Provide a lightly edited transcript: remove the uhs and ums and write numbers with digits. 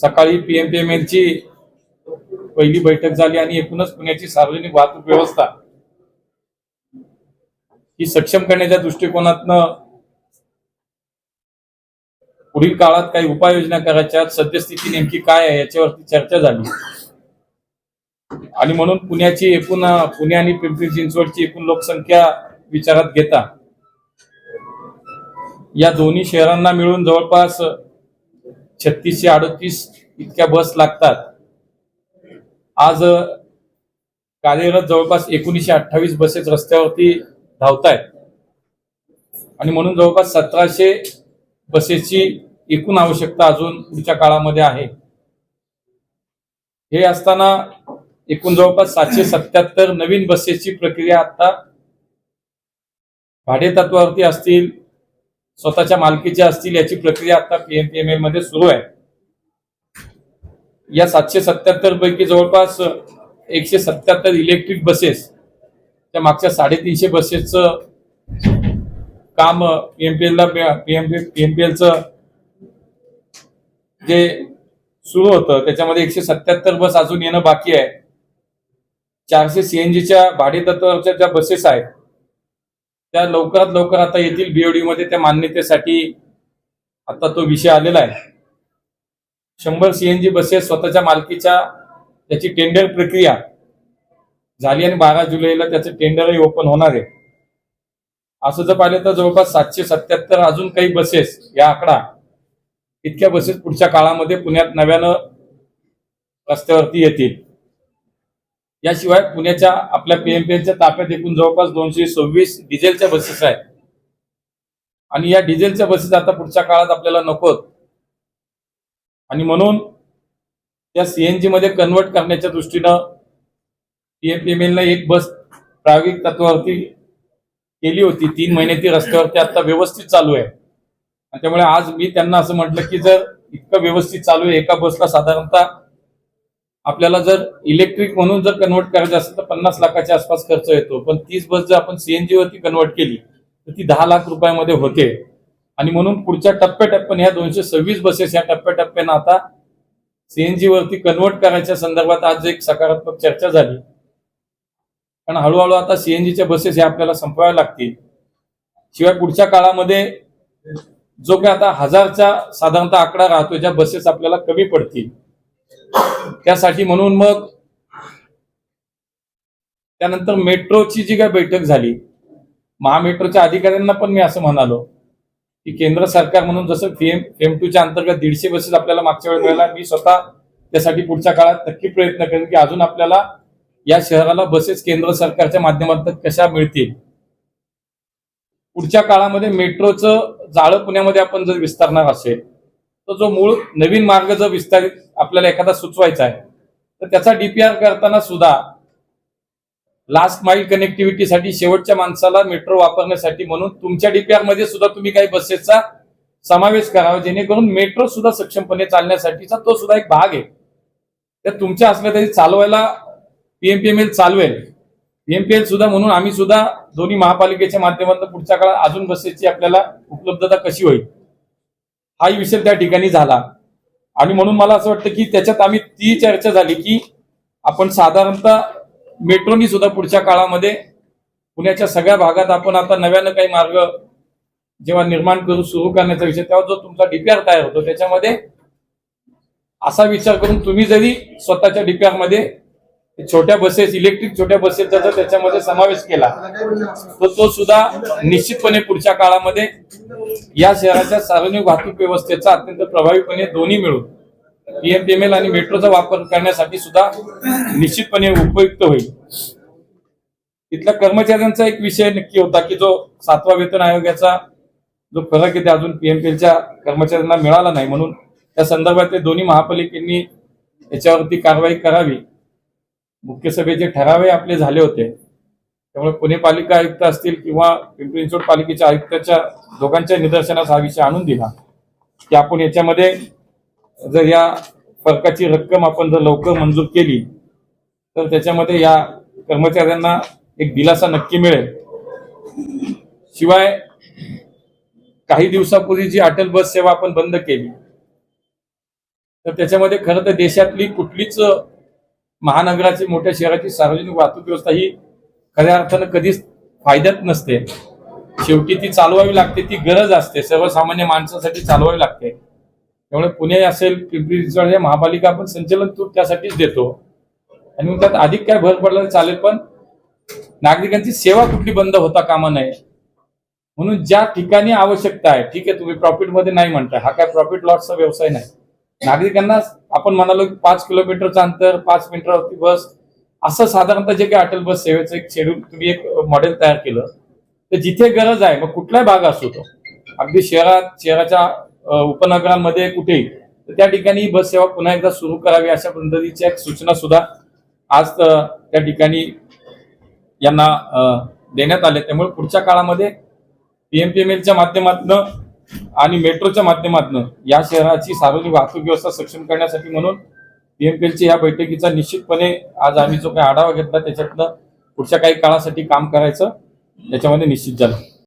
सकाळी पीएमपीएमएलची पहिली बैठक झाली आणि एकूणच पुण्याची सार्वजनिक वाहतूक व्यवस्था ही सक्षम करण्याच्या दृष्टिकोनातनं पुढील काळात काही उपाययोजना करायच्या, सद्यस्थिती नेमकी काय आहे याच्यावरती चर्चा झाली आणि म्हणून पुणे आणि पिंपरी चिंचवडची एकूण लोकसंख्या विचारात घेता या दोन्ही शहरांना मिळून जवळपास 36 ते 38 इतक्या बस लागतात। आज कार्यरत जवळपास 1928 बसेस रस्त्यावरती धावतायत आणि म्हणून जवळपास 1700 बसेसची एकूण आवश्यकता अजून पुढच्या काळामध्ये आहे। हे असताना एकूण जवळपास 777 नवीन बसेसची प्रक्रिया आता भाडे तत्वावरती असतील, स्वतःच्या मालकीच्या असतील, याची प्रक्रिया आता पीएमपीएमएल मध्ये सुरू आहे। या 777 पैकी जवळपास 177 इलेक्ट्रिक बसेस, त्या मागच्या 350 बसेसचं काम पीएमपीएलचं जे सुरू होतं त्याच्यामध्ये 177 बस अजून येणं बाकी आहे। 400 सीएनजीच्या भाडे तत्वावरच्या ज्या बसेस आहेत त्या लवकरात लवकर आता येथील बीओडी मध्ये त्या मान्यतेसाठी आता तो विषय आलेला आहे। 100 सीएनजी बसेस स्वतःच्या मालकीच्या, त्याची टेंडर प्रक्रिया झाली आणि 12 जुलैला त्याचं टेंडरही ओपन होणार आहे। असं जर पाहिलं तर जवळपास 777 अजून काही बसेस, या आकडा इतक्या बसेस पुढच्या काळामध्ये पुण्यात नव्यानं रस्त्यावरती येतील। याशिवाय पुण्याच्या आपल्या पीएमपीएलच्या ताफ्यात एकूण जवळपास 226 डिझेलच्या बसेस आहेत आणि या डिझेलच्या बसेस आता पुढच्या काळात आपल्याला नकोत आणि म्हणून त्या सीएनजी मध्ये कन्वर्ट करण्याच्या दृष्टीनं पीएमपीएमएलने एक बस प्रायोगिक तत्वावरती केली होती। 3 महिने ती रस्त्यावरती आता व्यवस्थित चालू आहे आणि त्यामुळे आज मी त्यांना असं म्हटलं की जर इतकं व्यवस्थित चालू आहे, एका बसला साधारणतः आपल्याला जर इलेक्ट्रिक म्हणून जर कन्वर्ट करायचं असेल तर 50 लाखाच्या आसपास खर्च येतो, पण 30 बस जर आपण सीएनजी वरती कन्वर्ट केली तर ती 10 लाख रुपयामध्ये होते आणि म्हणून पुढच्या टप्प्याटप्प्याने ह्या 226 बसेस या टप्प्याटप्प्यानं आता सीएनजी वरती कन्वर्ट करायच्या संदर्भात आज एक सकारात्मक चर्चा झाली। पण हळूहळू आता सीएनजीच्या बसेस ह्या आपल्याला संपवाव्या लागतील। शिवाय पुढच्या काळामध्ये जो काही आता 1000चा साधारणतः आकडा राहतो, ज्या बसेस आपल्याला कमी पडतील त्यासाठी म्हणून मग त्यानंतर मेट्रोची जी काही बैठक झाली, महामेट्रोच्या अधिकाऱ्यांना पण मी असं म्हणालो की केंद्र सरकार म्हणून जसं फेम 2 च्या अंतर्गत 150 बसेस आपल्याला मागच्या वेळेला मिळाल्या, मी स्वतः त्यासाठी पुढच्या काळात नक्की प्रयत्न करेन की अजून आपल्याला या शहराला बसेस केंद्र सरकारच्या माध्यमातून कशा मिळतील। पुढच्या काळामध्ये मेट्रोचं जाळं पुण्यामध्ये आपण जर विस्तारणार असेल तर जो मूळ नवीन मार्ग जर विस्तारित आपल्याला एखादा सुचवायचा आहे तर त्याचा डीपीआर करताना सुद्धा लास्ट माइल कनेक्टिव्हिटीसाठी शेवटच्या माणसाला मेट्रो वापरण्यासाठी म्हणून तुमच्या डीपीआर मध्ये सुद्धा तुम्ही काही बसेसचा समावेश करावा, जेणेकरून मेट्रो सुद्धा सक्षमपणे चालण्यासाठीचा तो सुद्धा एक भाग आहे। तर तुमच्या असल्या तरी चालवायला पीएमपीएमएल चालवेल, पीएमपीएल सुद्धा, म्हणून आम्ही सुद्धा दोन्ही महापालिकेच्या माध्यमातून पुढच्या काळात अजून बसेसची आपल्याला उपलब्धता कशी होईल हाही विषय त्या ठिकाणी झाला आणि म्हणून मला असं वाटतं की त्याच्यात आम्ही ती चर्चा झाली की आपण साधारणतः मेट्रोनी सुद्धा पुढच्या काळामध्ये पुण्याच्या सगळ्या भागात आपण आता नव्यानं काही मार्ग जेव्हा निर्माण करू सुरू करण्याचा विषय, तेव्हा जो तुमचा डीपीआर तयार होतो त्याच्यामध्ये असा विचार करून तुम्ही जरी स्वतःच्या डीपीआर मध्ये छोट्या बसेस, इलेक्ट्रिक छोट्या बसेसचा जर त्याच्यामध्ये समावेश केला तर तो सुद्धा निश्चितपणे पुढच्या काळामध्ये या शहराच्या सार्वजनिक वाहतूक व्यवस्थेचा अत्यंत प्रभावीपणे दोन्ही मिळून पीएमपीएमएल आणि मेट्रोचा वापर करण्यासाठी सुद्धा निश्चितपणे उपयुक्त होईल। तिथल्या कर्मचाऱ्यांचा एक विषय नक्की होता की जो 7वा वेतन आयोगाचा जो फरक आहे ते अजून पीएमपीएलच्या कर्मचाऱ्यांना मिळाला नाही, म्हणून त्या संदर्भात दोन्ही महापालिकेंनी याच्यावरती कारवाई करावी। मुख्य सभेचे ठराव आपले झाले होते, त्यामुळे पुणे पालिका आयुक्त असतील किंवा पिंपरी चिंचवड पालिकेच्या आयुक्ताच्या दोघांच्या निदर्शनास हा विषय आणून दिला की आपण याच्यामध्ये जर या फरकाची रक्कम आपण जर लवकर मंजूर केली तर त्याच्यामध्ये या कर्मचाऱ्यांना एक दिलासा नक्की मिळेल। शिवाय काही दिवसापूर्वी जी अटल बस सेवा आपण बंद केली तर त्याच्यामध्ये खरं तर देशातली कुठलीच महानगराची मोठ्या शहराची सार्वजनिक वाहतूक व्यवस्था ही खऱ्या अर्थानं कधीच फायद्यात नसते. शेवटी ती चालवावी लागते, ती गरज असते, सर्वसामान्य माणसासाठी चालवावी लागते. त्यामुळे पुणे असेल, पिंपरी चिंचवड हे महापालिका आपण संचलन तूट त्यासाठीच देतो. आणि मग त्यात अधिक काय भर पडला चालेल, पण नागरिकांची सेवा कुठली बंद होता कामा नये. म्हणून ज्या ठिकाणी आवश्यकता आहे, ठीक आहे, तुम्ही प्रॉफिटमध्ये नाही म्हणताय, हा काय प्रॉफिट लॉसचा व्यवसाय नाही. नागरिकांना आपण म्हणालो की 5 किलोमीटरचं अंतर, 5 मिनिटावरती बस, असं साधारणतः जे काही अटल बस सेवेचं एक शेड्यूल तुम्ही एक मॉडेल तयार केलं, तर जिथे गरज आहे, मग कुठलाही भाग असो तो, अगदी शहराच्या उपनगरांमध्ये कुठेही, तर त्या ठिकाणी बस सेवा पुन्हा एकदा सुरू करावी अशा पद्धतीच्या एक सूचना सुद्धा आज त्या ठिकाणी यांना देण्यात आले. त्यामुळे पुढच्या काळामध्ये पीएमपीएमएलच्या माध्यमातून आणि मेट्रोच्या माध्यमातून या शहराची सार्वजनिक वाहतूक व्यवस्था सक्षम करण्यासाठी म्हणून पीएमपीएलच्या या बैठकीचा निश्चितपणे आज आम्ही जो काही आढावा घेतला त्याच्यातनं पुढच्या काही काळासाठी काम करायचं त्याच्यामध्ये निश्चित झालं.